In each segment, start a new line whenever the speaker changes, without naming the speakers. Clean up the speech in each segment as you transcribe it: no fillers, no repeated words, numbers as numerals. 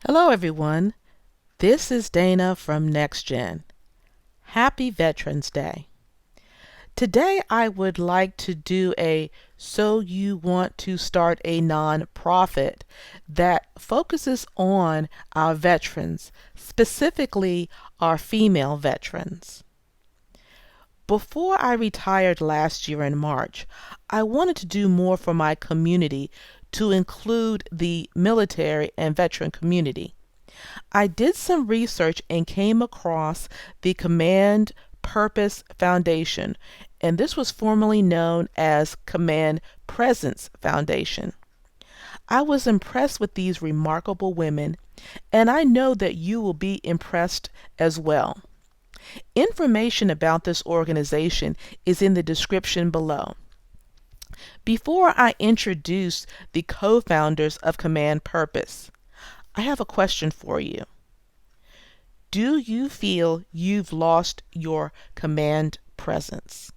Hello, everyone. This is Dana from NextGen. Happy Veterans Day. Today, I would like to do a So You Want to Start a Nonprofit that focuses on our veterans, specifically our female veterans. Before I retired last year in March, I wanted to do more for my community to include the military and veteran community. I did some research and came across the Command Purpose Foundation, and this was formerly known as Command Presence Foundation. I was impressed with these remarkable women, and I know that you will be impressed as well. Information about this organization is in the description below. Before I introduce the co founders of Command Purpose, I have a question for you. Do you feel you've lost your command presence?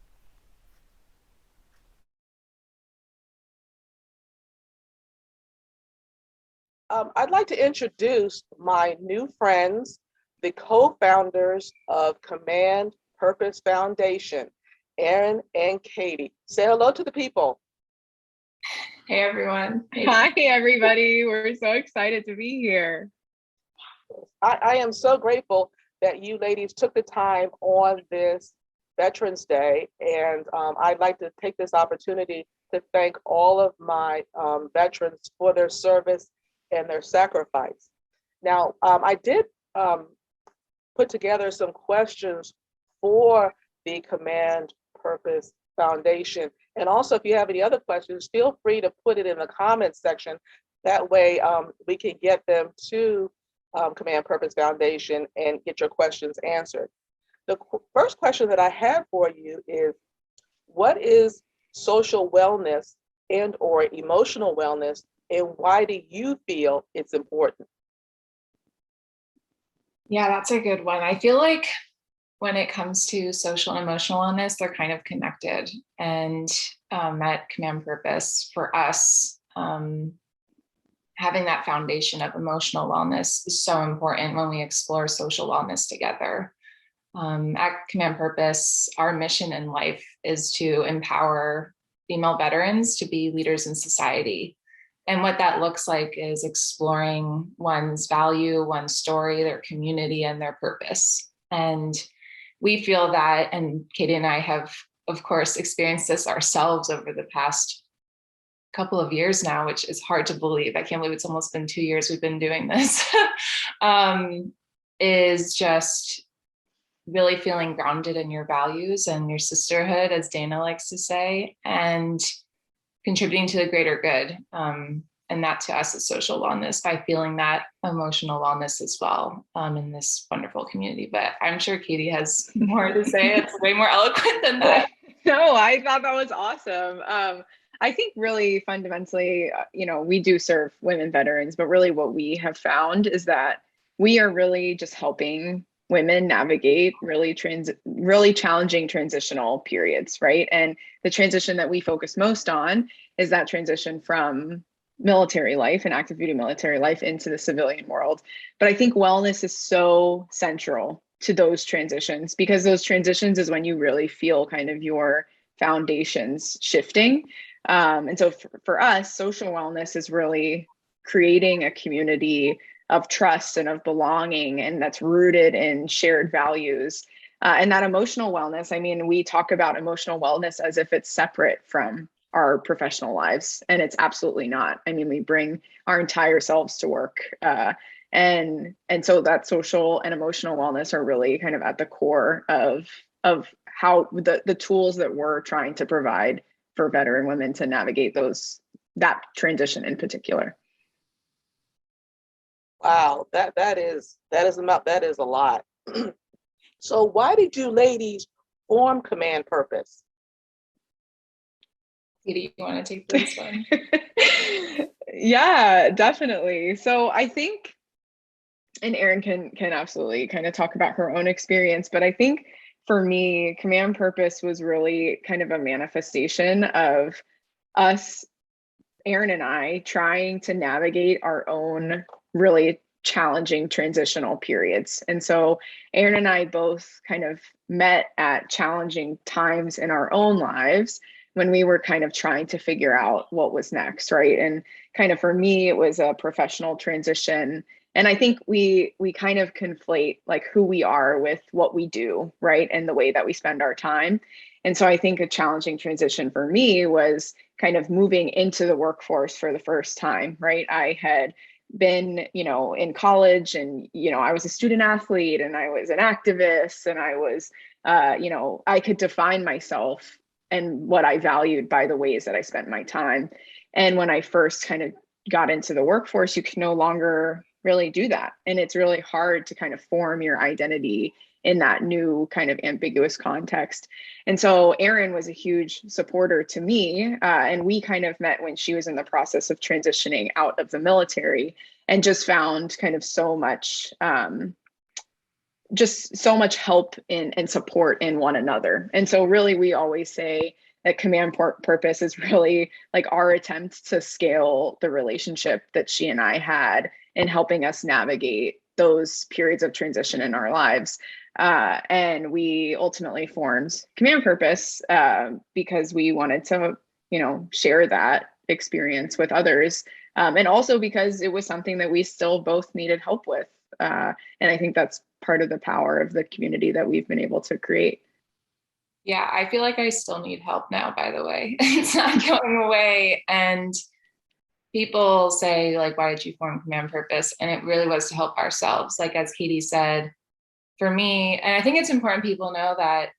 I'd like to introduce my new friends, the co-founders of Command Purpose Foundation, Errin and Cadie. Say hello to the people.
Hey everyone.
Hi everybody. We're so excited to be here.
I am so grateful that you ladies took the time on this Veterans Day, and I'd like to take this opportunity to thank all of my veterans for their service and their sacrifice. Now, I did put together some questions for the Command Purpose Foundation. And also, if you have any other questions, feel free to put it in the comments section. That way we can get them to Command Purpose Foundation and get your questions answered. The first question that I have for you is, what is social wellness and or emotional wellness, and why do you feel it's important?
Yeah, that's a good one. I feel like when it comes to social and emotional wellness, they're kind of connected. And at Command Purpose, for us, having that foundation of emotional wellness is so important when we explore social wellness together. At Command Purpose, our mission in life is to empower female veterans to be leaders in society. And what that looks like is exploring one's value, one's story, their community, and their purpose. And we feel that, and Katie and I have, of course, experienced this ourselves over the past couple of years now, which is hard to believe. I can't believe it's almost been 2 years we've been doing this, is just really feeling grounded in your values and your sisterhood, as Dana likes to say, and contributing to the greater good. And that to us is social wellness, by feeling that emotional wellness as well in this wonderful community. But I'm sure Katie has more to say. It's way more eloquent than that.
No, I thought that was awesome. I think really fundamentally, we do serve women veterans, but really what we have found is that we are really just helping women navigate really challenging transitional periods, right? And the transition that we focus most on is that transition from military life and active duty military life into the civilian world. But I think wellness is so central to those transitions, because those transitions is when you really feel kind of your foundations shifting. And so for us, social wellness is really creating a community of trust and of belonging, and that's rooted in shared values. And that emotional wellness, I mean, we talk about emotional wellness as if it's separate from our professional lives, and it's absolutely not. I mean, we bring our entire selves to work. And so that social and emotional wellness are really kind of at the core of how the tools that we're trying to provide for veteran women to navigate that transition in particular.
Wow, that is a lot. So why did you ladies form Command Purpose?
Katie, you want to take this one?
Yeah, definitely. So I think, and Errin can absolutely kind of talk about her own experience, but I think for me, Command Purpose was really kind of a manifestation of us, Errin and I, trying to navigate our own really challenging transitional periods. And so Errin and I both kind of met at challenging times in our own lives when we were kind of trying to figure out what was next, right? And kind of for me, it was a professional transition. And I think we kind of conflate like who we are with what we do, right? And the way that we spend our time. And so I think a challenging transition for me was kind of moving into the workforce for the first time, right? I had been, in college, and, I was a student athlete, and I was an activist, and I was, I could define myself and what I valued by the ways that I spent my time. And when I first kind of got into the workforce, you can no longer really do that. And it's really hard to kind of form your identity in that new kind of ambiguous context. And so Errin was a huge supporter to me. And we kind of met when she was in the process of transitioning out of the military, and just found kind of so much, just so much help and support in one another. And so really, we always say that command purpose is really like our attempt to scale the relationship that she and I had in helping us navigate those periods of transition in our lives. And we ultimately formed Command Purpose because we wanted to, share that experience with others. And also because it was something that we still both needed help with. And I think that's part of the power of the community that we've been able to create.
Yeah, I feel like I still need help now, by the way. It's not going away. And people say, like, why did you form Command Purpose? And it really was to help ourselves. Like, as Cadie said, for me, and I think it's important people know that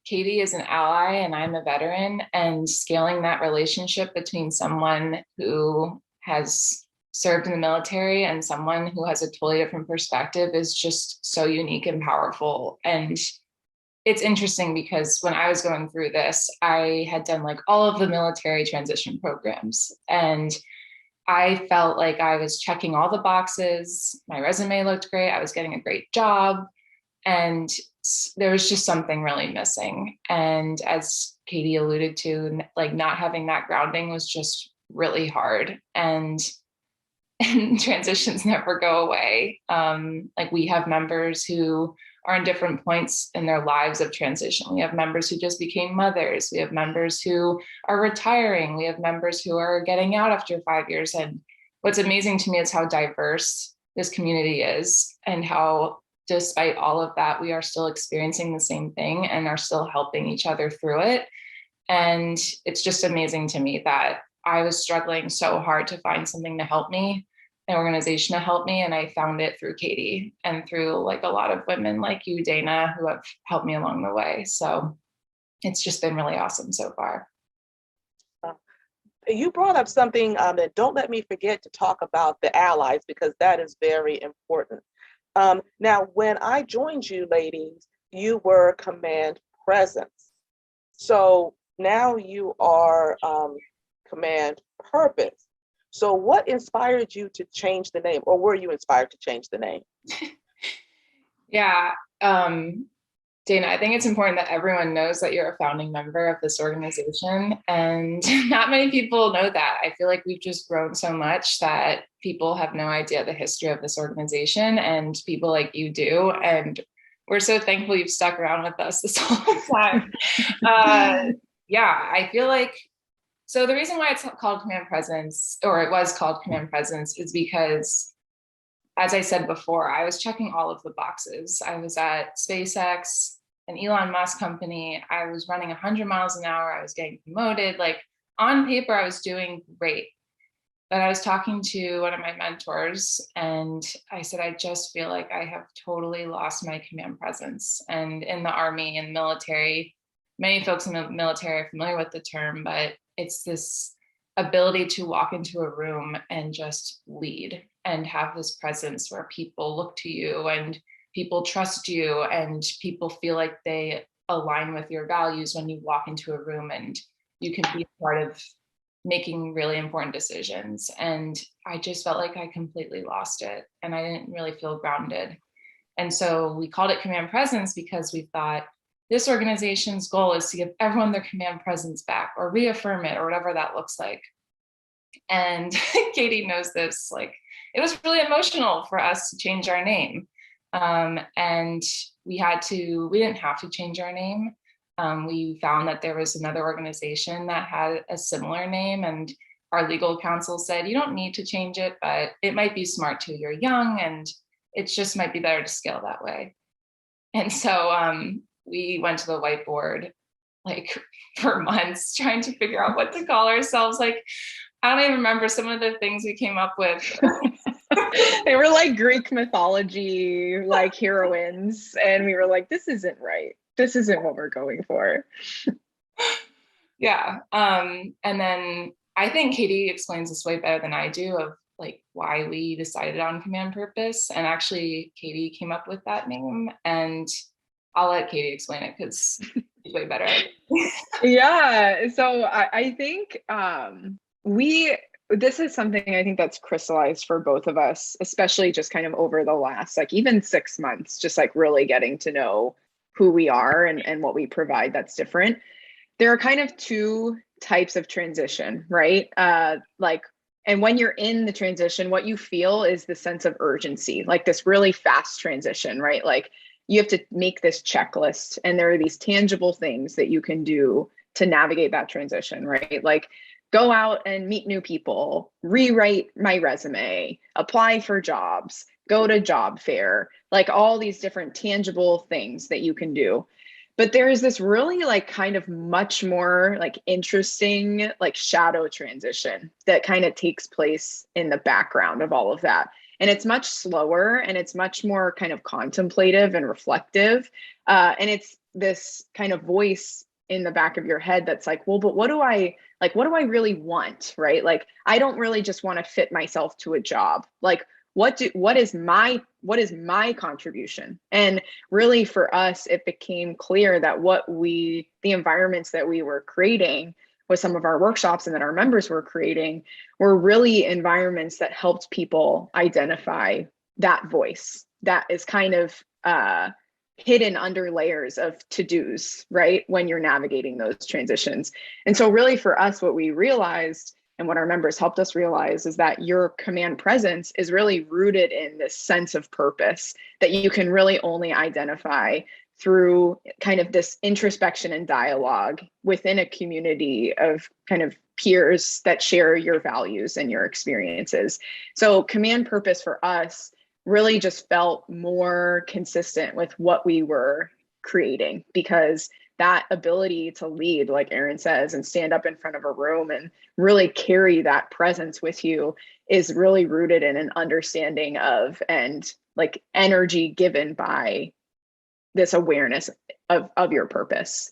Cadie is an ally and I'm a veteran, and scaling that relationship between someone who has served in the military and someone who has a totally different perspective is just so unique and powerful. And it's interesting because when I was going through this, I had done like all of the military transition programs, and I felt like I was checking all the boxes. My resume looked great. I was getting a great job, and there was just something really missing. And as Cadie alluded to, like not having that grounding was just really hard. And transitions never go away. Like we have members who are in different points in their lives of transition. We have members who just became mothers. We have members who are retiring. We have members who are getting out after 5 years. And what's amazing to me is how diverse this community is, and how despite all of that, we are still experiencing the same thing and are still helping each other through it. And it's just amazing to me that I was struggling so hard to find something to help me, an organization to help me. And I found it through Cadie and through like a lot of women like you, Dana, who have helped me along the way. So it's just been really awesome so far.
You brought up something that don't let me forget to talk about the allies, because that is very important. Now, when I joined you ladies, you were Command Presence. So now you are Command Purpose. So what inspired you to change the name, or were you inspired to change the name?
Yeah, Dana, I think it's important that everyone knows that you're a founding member of this organization, and not many people know that. I feel like we've just grown so much that people have no idea the history of this organization, and people like you do. And we're so thankful you've stuck around with us this whole time. Yeah, I feel like, so the reason why it's called Command Presence, or it was called Command Presence, is because, as I said before, I was checking all of the boxes. I was at SpaceX, an Elon Musk company. I was running 100 miles an hour. I was getting promoted. Like on paper, I was doing great. But I was talking to one of my mentors, and I said, I just feel like I have totally lost my command presence. And in the Army and military, many folks in the military are familiar with the term, but it's this ability to walk into a room and just lead and have this presence where people look to you and people trust you and people feel like they align with your values when you walk into a room, and you can be part of making really important decisions. And I just felt like I completely lost it, and I didn't really feel grounded. And so we called it Command Presence because we thought this organization's goal is to give everyone their command presence back, or reaffirm it, or whatever that looks like. And Cadie knows this, like it was really emotional for us to change our name. And we didn't have to change our name. We found that there was another organization that had a similar name, and our legal counsel said, you don't need to change it, but it might be smart too. You're young, and it just might be better to scale that way. And so we went to the whiteboard like for months trying to figure out what to call ourselves. Like, I don't even remember some of the things we came up with.
They were like Greek mythology, like heroines. And we were like, this isn't right. This isn't what we're going for.
Yeah. And then I think Cadie explains this way better than I do of like why we decided on command purpose. And actually Cadie came up with that name, and I'll let Cadie explain it because she's way better.
Yeah. So I think this is something I think that's crystallized for both of us, especially just kind of over the last, like even 6 months, just like really getting to know who we are and what we provide that's different. There are kind of two types of transition, right? And when you're in the transition, what you feel is the sense of urgency, like this really fast transition, right? Like you have to make this checklist, and there are these tangible things that you can do to navigate that transition, right? Like go out and meet new people, rewrite my resume, apply for jobs, go to job fair, like all these different tangible things that you can do. But there is this really like kind of much more like interesting like shadow transition that kind of takes place in the background of all of that. And it's much slower, and it's much more kind of contemplative and reflective. And it's this kind of voice in the back of your head that's like, well, but what do I really want, right? Like, I don't really just want to fit myself to a job. Like, what is my contribution? And really for us, it became clear that the environments that we were creating with some of our workshops and that our members were creating were really environments that helped people identify that voice that is kind of hidden under layers of to-dos, right? When you're navigating those transitions. And so really for us, what we realized and what our members helped us realize is that your command presence is really rooted in this sense of purpose that you can really only identify through kind of this introspection and dialogue within a community of kind of peers that share your values and your experiences. So command purpose for us really just felt more consistent with what we were creating, because that ability to lead, like Errin says, and stand up in front of a room and really carry that presence with you is really rooted in an understanding of and like energy given by this awareness of your purpose.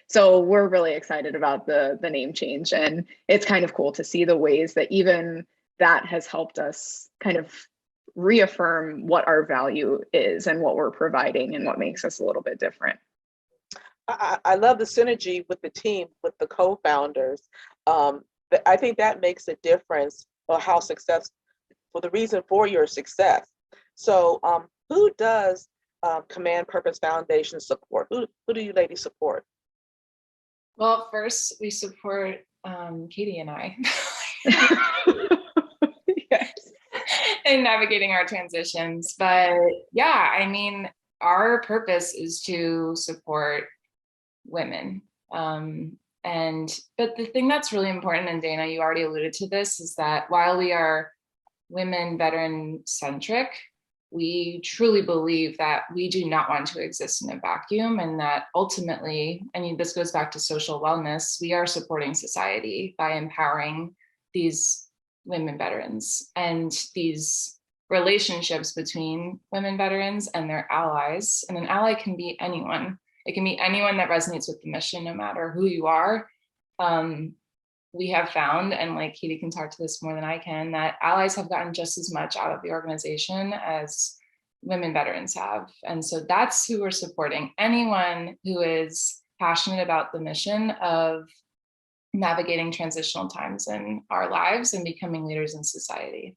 So we're really excited about the name change, and it's kind of cool to see the ways that even that has helped us kind of reaffirm what our value is and what we're providing and what makes us a little bit different.
I love the synergy with the team, with the co-founders. I think that makes a difference for how successful, for the reason for your success. So who does Command Purpose Foundation support? Who do you ladies support?
Well, first we support Cadie and I.
Yes.
In navigating our transitions. But yeah, I mean, our purpose is to support women. But the thing that's really important, and Dana, you already alluded to this, is that while we are women veteran centric, we truly believe that we do not want to exist in a vacuum, and that ultimately, I mean, this goes back to social wellness, we are supporting society by empowering these women veterans and these relationships between women veterans and their allies. And an ally can be anyone. It can be anyone that resonates with the mission, no matter who you are. We have found, and like Cadie can talk to this more than I can, that allies have gotten just as much out of the organization as women veterans have. And so that's who we're supporting. Anyone who is passionate about the mission of navigating transitional times in our lives and becoming leaders in society.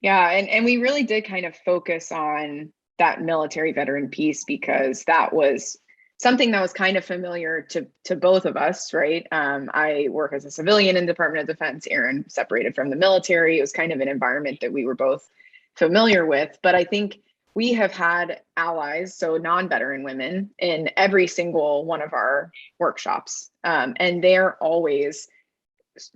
Yeah, and we really did kind of focus on that military veteran piece because that was something that was kind of familiar to both of us, right? I work as a civilian in the Department of Defense. Errin separated from the military. It was kind of an environment that we were both familiar with. But I think we have had allies, so non-veteran women, in every single one of our workshops. And they're always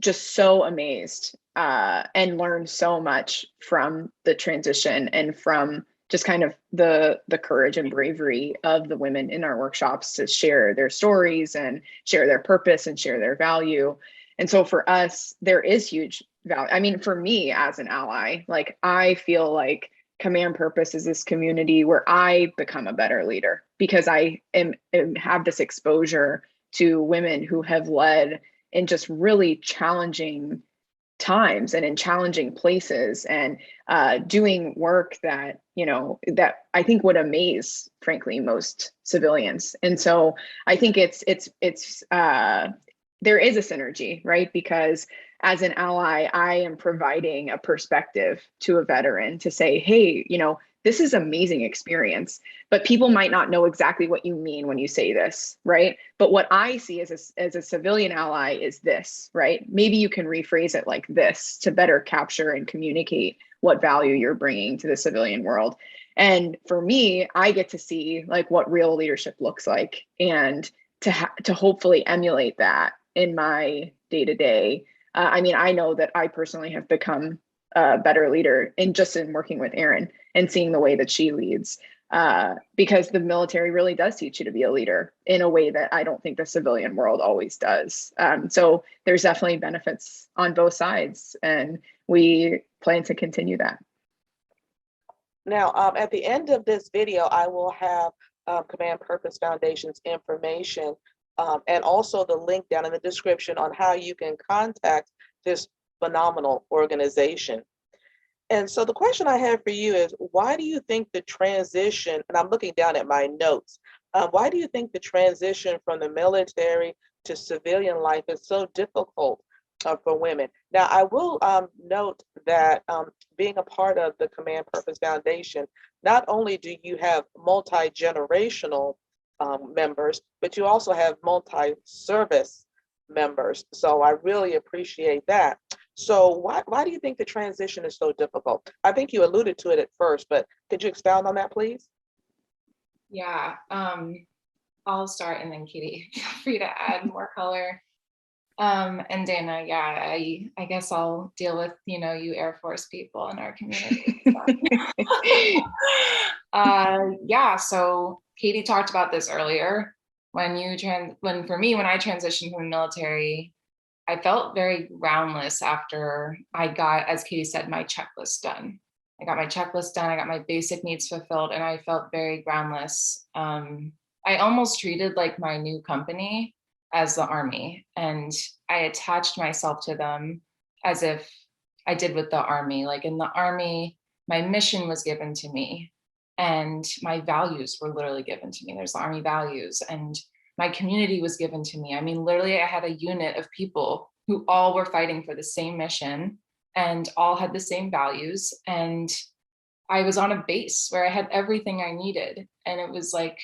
just so amazed and learn so much from the transition and from just kind of the courage and bravery of the women in our workshops to share their stories and share their purpose and share their value. And so for us, there is huge value. I mean, for me as an ally, like I feel like Command Purpose is this community where I become a better leader because I have this exposure to women who have led in just really challenging times and in challenging places and doing work that, you know, that I think would amaze, frankly, most civilians. And so I think there is a synergy, right? Because as an ally, I am providing a perspective to a veteran to say, hey, you know, this is amazing experience, but people might not know exactly what you mean when you say this, right? But what I see as a civilian ally is this, right? Maybe you can rephrase it like this to better capture and communicate what value you're bringing to the civilian world. And for me, I get to see like what real leadership looks like and to hopefully emulate that in my day-to-day. I mean, I know that I personally have become a better leader in working with Errin and seeing the way that she leads, because the military really does teach you to be a leader in a way that I don't think the civilian world always does. So there's definitely benefits on both sides, and we plan to continue that.
Now, at the end of this video, I will have Command Purpose Foundation's information and also the link down in the description on how you can contact this phenomenal organization. And so the question I have for you is, why do you think the transition, and I'm looking down at my notes, why do you think the transition from the military to civilian life is so difficult for women? Now, I will note that being a part of the Command Purpose Foundation, not only do you have multi-generational members, but you also have multi-service members. So I really appreciate that. So why do you think the transition is so difficult? I think you alluded to it at first, but could you expound on that, please?
Yeah, I'll start and then Cadie, feel free to add more color. And Dana, yeah, I guess I'll deal with, you know, you Air Force people in our community. Yeah, so Cadie talked about this earlier. When I transitioned from the military, I felt very groundless after I got, as Cadie said, my checklist done. I got my checklist done, I got my basic needs fulfilled, and I felt very groundless. I almost treated like my new company as the Army, and I attached myself to them as if I did with the Army. Like in the Army, my mission was given to me and my values were literally given to me. There's the Army values, and my community was given to me. I mean, literally, I had a unit of people who all were fighting for the same mission and all had the same values. And I was on a base where I had everything I needed. And it was like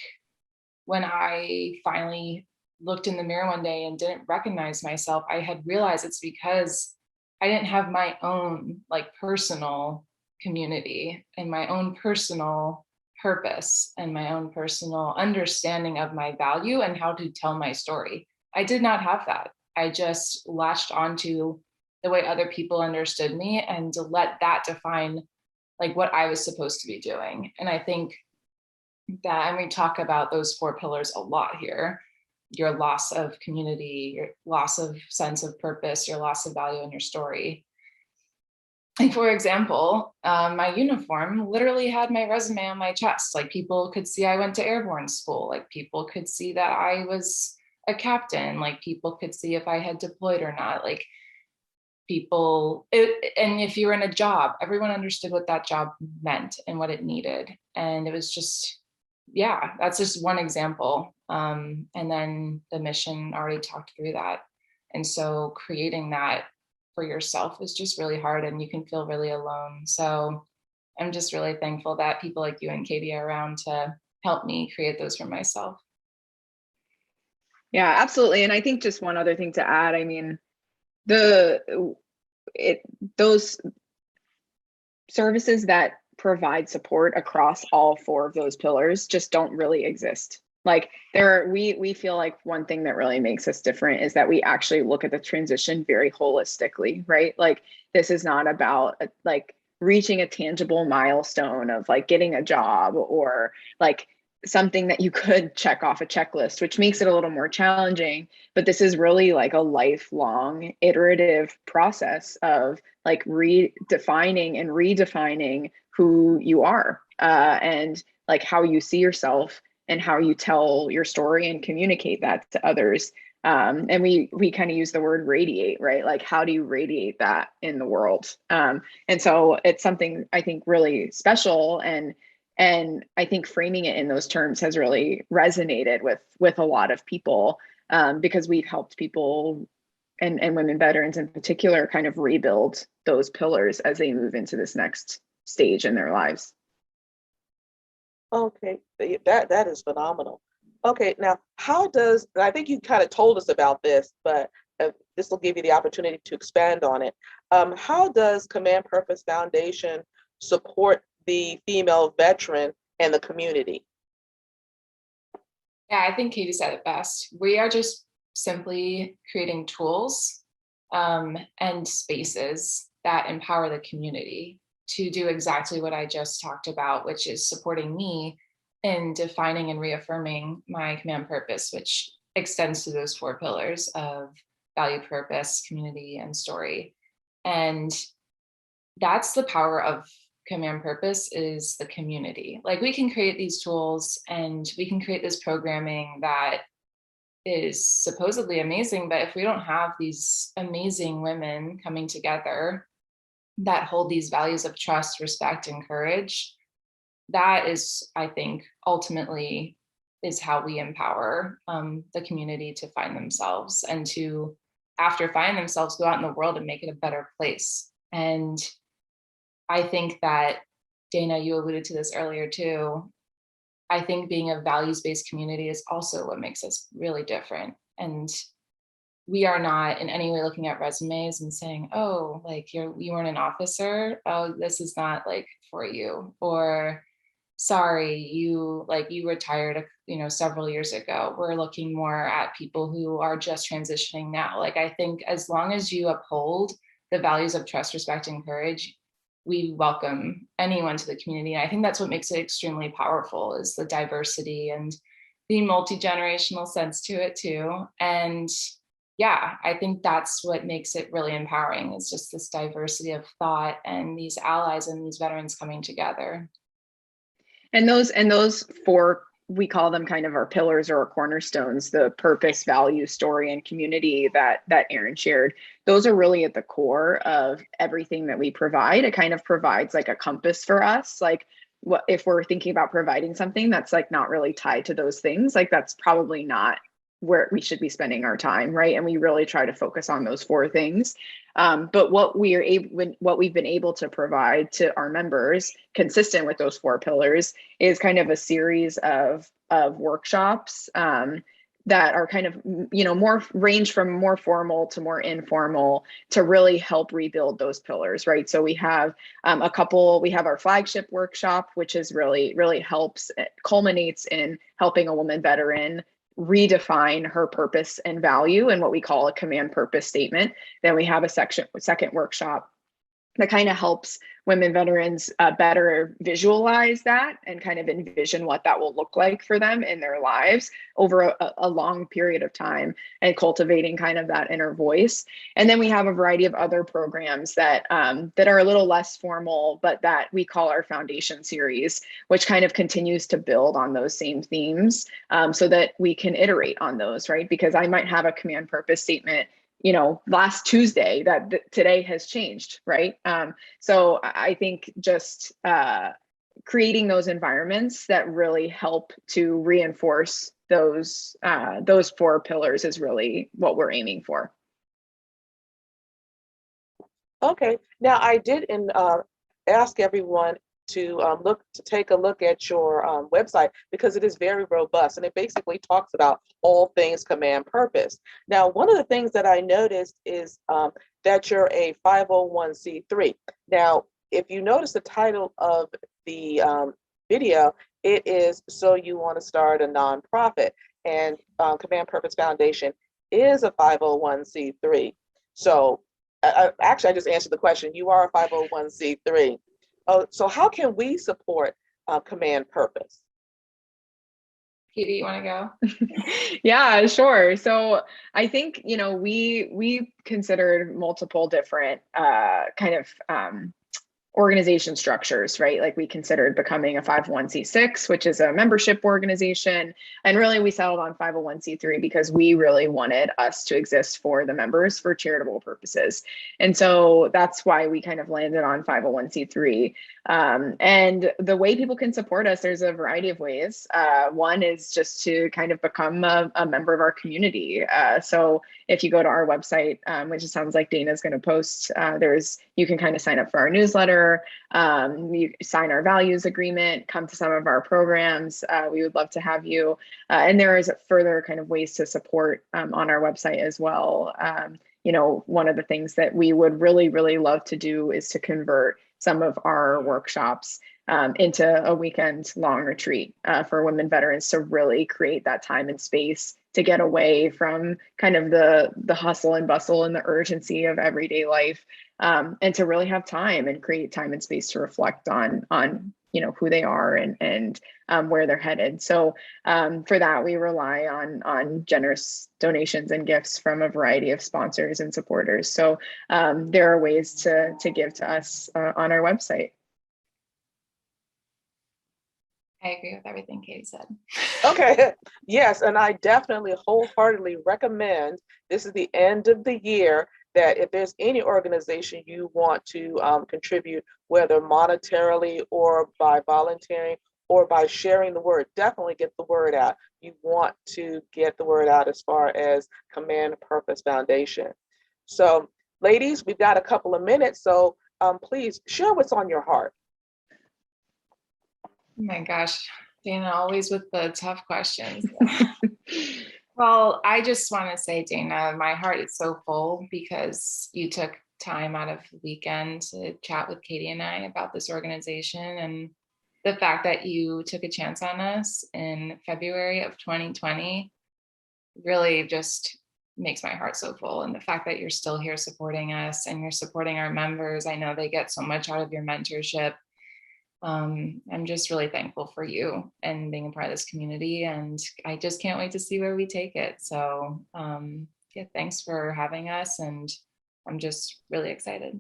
when I finally looked in the mirror one day and didn't recognize myself, I had realized it's because I didn't have my own like personal community and my own personal purpose and my own personal understanding of my value and how to tell my story. I did not have that. I just latched onto the way other people understood me and to let that define like what I was supposed to be doing. And I think that, and we talk about those 4 pillars a lot here: your loss of community, your loss of sense of purpose, your loss of value in your story. Like, for example, my uniform literally had my resume on my chest. Like, people could see I went to airborne school. Like, people could see that I was a captain. Like, people could see if I had deployed or not. Like, and if you were in a job, everyone understood what that job meant and what it needed. And it was just, yeah, that's just one example. And then the mission already talked through that. And so creating that for yourself is just really hard, and you can feel really alone. So I'm just really thankful that people like you and Cadie are around to help me create those for myself.
Yeah, absolutely. And I think just one other thing to add, I mean, the it those services that provide support across all four of those pillars just don't really exist. Like we feel like one thing that really makes us different is that we actually look at the transition very holistically, right? Like this is not about like reaching a tangible milestone of like getting a job or like something that you could check off a checklist, which makes it a little more challenging. But this is really like a lifelong iterative process of like redefining and redefining who you are, and like how you see yourself and how you tell your story and communicate that to others. And we kind of use the word radiate, right? Like how do you radiate that in the world? And so it's something I think really special, and I think framing it in those terms has really resonated with a lot of people, because we've helped people and women veterans in particular kind of rebuild those pillars as they move into this next stage in their lives.
Okay, that is phenomenal. Okay, now how does, and I think you kind of told us about this, but this will give you the opportunity to expand on it. How does Command Purpose Foundation support the female veteran and the community?
Yeah, I think Katie said it best. We are just simply creating tools and spaces that empower the community to do exactly what I just talked about, which is supporting me in defining and reaffirming my command purpose, which extends to those four pillars of value, purpose, community, and story. And that's the power of command purpose, is the community. Like we can create these tools and we can create this programming that is supposedly amazing, but if we don't have these amazing women coming together that hold these values of trust, respect, and courage, that is, I think, ultimately is how we empower the community to find themselves and to, after finding themselves, go out in the world and make it a better place. And I think that, Dana, you alluded to this earlier too. I think being a values-based community is also what makes us really different. And we are not in any way looking at resumes and saying, oh, like you weren't an officer. Oh, this is not like for you. Or sorry, you retired, several years ago. We're looking more at people who are just transitioning now. Like I think as long as you uphold the values of trust, respect, and courage, we welcome anyone to the community. And I think that's what makes it extremely powerful, is the diversity and the multi-generational sense to it too. And yeah, I think that's what makes it really empowering. It's just this diversity of thought and these allies and these veterans coming together.
And those four, we call them kind of our pillars or our cornerstones, the purpose, value, story, and community that Errin shared. Those are really at the core of everything that we provide. It kind of provides like a compass for us. Like what if we're thinking about providing something that's like not really tied to those things, like that's probably not where we should be spending our time, right? And we really try to focus on those four things. But what we've been able to provide to our members, consistent with those four pillars, is kind of a series of workshops that are kind of more range from more formal to more informal to really help rebuild those pillars, right? So we have a couple. We have our flagship workshop, which is really helps, it culminates in helping a woman veteran redefine her purpose and value and what we call a command purpose statement. Then we have a second workshop that kind of helps women veterans better visualize that and kind of envision what that will look like for them in their lives over a long period of time, and cultivating kind of that inner voice. And then we have a variety of other programs that that are a little less formal, but that we call our foundation series, which kind of continues to build on those same themes, so that we can iterate on those, right? Because I might have a command purpose statement last Tuesday that today has changed, right? So I think just creating those environments that really help to reinforce those four pillars is really what we're aiming for.
Okay, now I did ask everyone to take a look at your website, because it is very robust and it basically talks about all things command purpose. Now, one of the things that I noticed is that you're a 501c3. Now, if you notice the title of the video, it is So You Want to Start a Nonprofit, and Command Purpose Foundation is a 501c3. So actually, I just answered the question. You are a 501c3. So how can we support Command Purpose?
Cadie, you want to go?
Yeah, sure. So I think, we considered multiple different kind of organization structures, right? Like we considered becoming a 501c6, which is a membership organization. And really we settled on 501c3 because we really wanted us to exist for the members for charitable purposes. And so that's why we kind of landed on 501c3. And the way people can support us, there's a variety of ways. One is just to kind of become a member of our community. So if you go to our website, which it sounds like Dana's going to post, you can kind of sign up for our newsletter. You sign our values agreement, come to some of our programs. We would love to have you. And there is further kind of ways to support on our website as well. One of the things that we would really, really love to do is to convert some of our workshops into a weekend long retreat for women veterans, to really create that time and space to get away from kind of the hustle and bustle and the urgency of everyday life, and to really have time and create time and space to reflect on who they are and where they're headed. So for that, we rely on generous donations and gifts from a variety of sponsors and supporters. So there are ways to give to us on our website.
I agree with everything Cadie said.
Okay, yes, and I definitely wholeheartedly recommend, this is the end of the year, that if there's any organization you want to contribute, whether monetarily or by volunteering or by sharing the word, definitely get the word out. You want to get the word out as far as Command Purpose Foundation. So, ladies, we've got a couple of minutes, so please share what's on your heart.
Oh my gosh, Dana, always with the tough questions. Well, I just want to say, Dana, my heart is so full because you took time out of the weekend to chat with Cadie and I about this organization, and the fact that you took a chance on us in February of 2020 really just makes my heart so full. And the fact that you're still here supporting us and you're supporting our members, I know they get so much out of your mentorship. I'm just really thankful for you and being a part of this community, and I just can't wait to see where we take it. So yeah, thanks for having us, and I'm just really excited.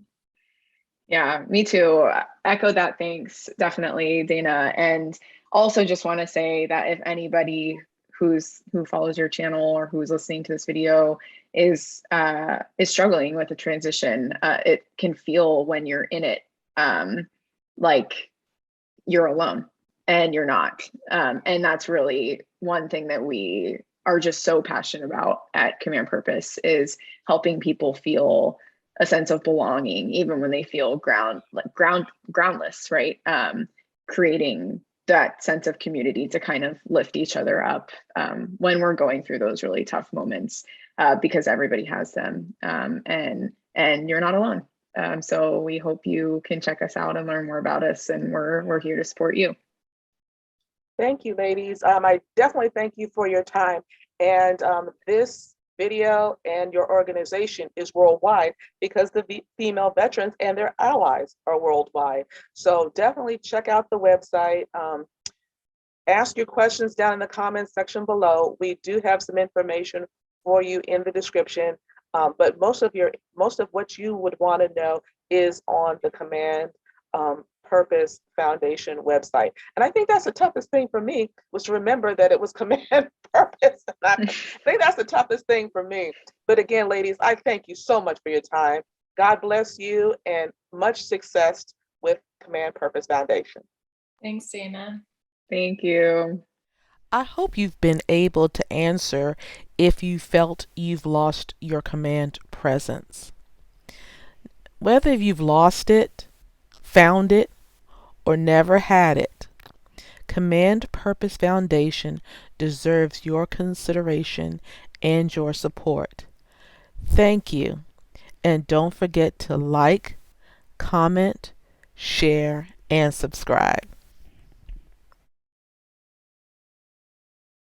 Yeah, me too. Echo that thanks, definitely, Dana. And also just want to say that if anybody who follows your channel or who's listening to this video is struggling with a transition, it can feel when you're in it like you're alone, and you're not. And that's really one thing that we are just so passionate about at Command Purpose, is helping people feel a sense of belonging, even when they feel groundless, right? Creating that sense of community to kind of lift each other up when we're going through those really tough moments, because everybody has them, and you're not alone. So we hope you can check us out and learn more about us, and we're here to support you.
Thank you, ladies. I definitely thank you for your time. And this video and your organization is worldwide because the female veterans and their allies are worldwide. So definitely check out the website. Ask your questions down in the comments section below. We do have some information for you in the description. But most of what you would want to know is on the Command Purpose Foundation website. And I think that's the toughest thing for me, was to remember that it was Command Purpose. I think that's the toughest thing for me. But again, ladies, I thank you so much for your time. God bless you, and much success with Command Purpose Foundation.
Thanks, Dana.
Thank you.
I hope you've been able to answer if you felt you've lost your command presence. Whether you've lost it, found it, or never had it. Command Purpose Foundation deserves your consideration and your support. Thank you, and don't forget to like, comment, share, and subscribe.